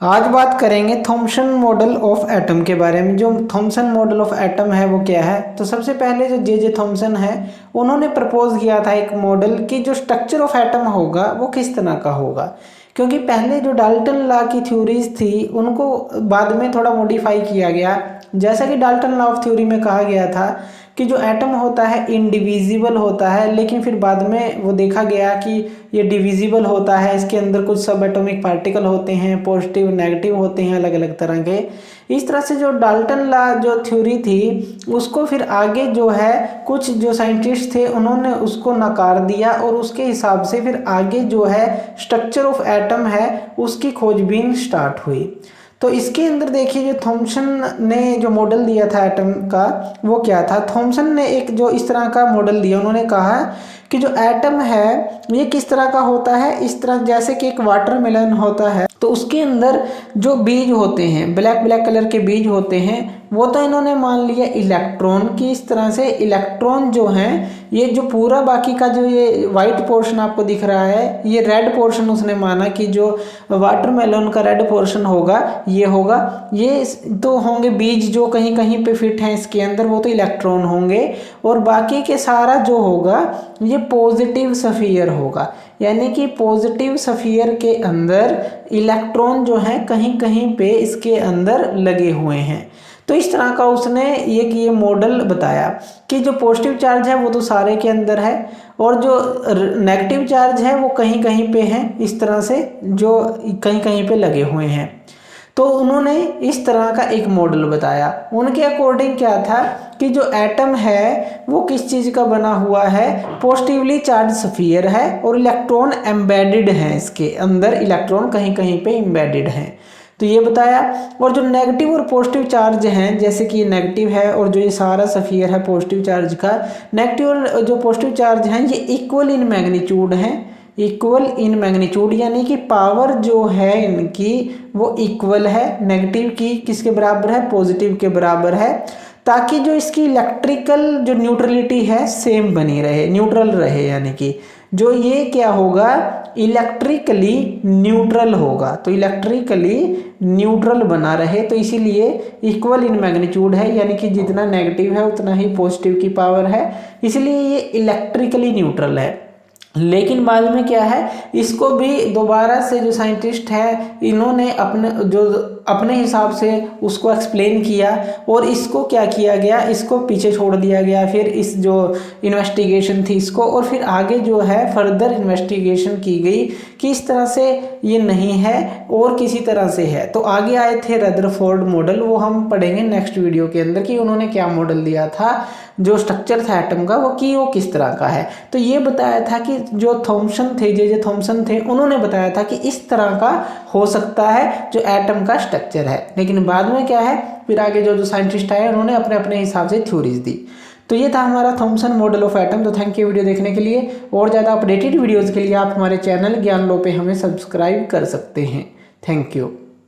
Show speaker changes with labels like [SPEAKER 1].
[SPEAKER 1] आज बात करेंगे थॉमसन मॉडल ऑफ एटम के बारे में। जो थॉमसन मॉडल ऑफ एटम है वो क्या है। तो सबसे पहले जो जे थॉमसन है उन्होंने प्रपोज किया था एक मॉडल कि जो स्ट्रक्चर ऑफ एटम होगा वो किस तरह का होगा, क्योंकि पहले जो डाल्टन लॉ की थ्योरीज थी उनको बाद में थोड़ा मॉडिफाई किया गया। जैसा कि डाल्टन लॉ ऑफ थ्योरी में कहा गया था कि जो एटम होता है इंडिविजिबल होता है, लेकिन फिर बाद में वो देखा गया कि ये डिविजिबल होता है, इसके अंदर कुछ सब एटॉमिक पार्टिकल होते हैं, पॉजिटिव नेगेटिव होते हैं अलग अलग तरह के। इस तरह से जो डाल्टन लॉ जो थ्योरी थी उसको फिर आगे जो है कुछ जो साइंटिस्ट थे उन्होंने उसको नकार दिया और उसके हिसाब से फिर आगे जो है स्ट्रक्चर ऑफ एटम है उसकी खोजबीन स्टार्ट हुई। तो इसके अंदर देखिए जो थॉमसन ने जो मॉडल दिया था एटम का वो क्या था। थॉमसन ने एक जो इस तरह का मॉडल दिया, उन्होंने कहा कि जो एटम है ये किस तरह का होता है, इस तरह जैसे कि एक वाटरमेलन होता है तो उसके अंदर जो बीज होते हैं ब्लैक ब्लैक कलर के बीज होते हैं वो तो इन्होंने मान लिया इलेक्ट्रॉन की। इस तरह से इलेक्ट्रॉन जो हैं ये जो पूरा बाकी का जो ये वाइट पोर्शन आपको दिख रहा है ये रेड पोर्शन उसने माना कि जो वाटरमेलन का रेड पोर्शन होगा ये तो होंगे बीज जो कहीं कहीं पे फिट हैं इसके अंदर, वो तो इलेक्ट्रॉन होंगे। और बाकी के सारा जो होगा ये पॉजिटिव सफियर होगा, यानी कि पॉजिटिव सफियर के अंदर इलेक्ट्रॉन जो है कहीं कहीं पे इसके अंदर लगे हुए हैं। तो इस तरह का उसने ये मॉडल बताया कि जो पॉजिटिव चार्ज है वो तो सारे के अंदर है और जो नेगेटिव चार्ज है वो कहीं कहीं पे है, इस तरह से जो कहीं कहीं पे लगे हुए हैं। तो उन्होंने इस तरह का एक मॉडल बताया। उनके अकॉर्डिंग क्या था कि जो एटम है वो किस चीज़ का बना हुआ है, पॉजिटिवली चार्ज स्फीयर है और इलेक्ट्रॉन एम्बेडेड है, इसके अंदर इलेक्ट्रॉन कहीं कहीं पे एम्बेडेड हैं। तो ये बताया। और जो नेगेटिव और पॉजिटिव चार्ज हैं, जैसे कि नेगेटिव है और जो ये सारा स्फीयर है पॉजिटिव चार्ज का, नेगेटिव और जो पॉजिटिव चार्ज हैं ये इक्वल इन मैग्नीट्यूड हैं, इक्वल इन मैग्नीट्यूड, यानी कि पावर जो है इनकी वो इक्वल है। नेगेटिव की किसके बराबर है, पॉजिटिव के बराबर है, ताकि जो इसकी इलेक्ट्रिकल जो न्यूट्रलिटी है सेम बनी रहे, न्यूट्रल रहे, यानी कि जो ये क्या होगा इलेक्ट्रिकली न्यूट्रल होगा। तो इलेक्ट्रिकली न्यूट्रल बना रहे, तो इसीलिए इक्वल इन मैग्नीट्यूड है, यानी कि जितना नेगेटिव है उतना ही पॉजिटिव की पावर है, इसलिए ये इलेक्ट्रिकली न्यूट्रल है। लेकिन बाद में क्या है, इसको भी दोबारा से जो साइंटिस्ट है इन्होंने अपने हिसाब से उसको एक्सप्लेन किया और इसको क्या किया गया, इसको पीछे छोड़ दिया गया। फिर इस जो इन्वेस्टिगेशन थी इसको, और फिर आगे जो है फर्दर इन्वेस्टिगेशन की गई कि इस तरह से ये नहीं है और किसी तरह से है। तो आगे आए थे रदरफोर्ड मॉडल, वो हम पढ़ेंगे नेक्स्ट वीडियो के अंदर कि उन्होंने क्या मॉडल दिया था, जो स्ट्रक्चर था एटम का वो किस तरह का है। तो ये बताया था कि जो थॉमसन थे, जे थॉमसन थे, उन्होंने बताया था कि इस तरह का हो सकता है जो एटम का स्ट्रक्चर है। लेकिन बाद में क्या है, फिर आगे जो साइंटिस्ट आए उन्होंने अपने अपने हिसाब से थ्योरीज दी। तो ये था हमारा थॉमसन मॉडल ऑफ एटम। तो थैंक यू वीडियो देखने के लिए। और ज़्यादा अपडेटेड वीडियोज़ के लिए आप हमारे चैनल ज्ञान लो पे हमें सब्सक्राइब कर सकते हैं। Thank you.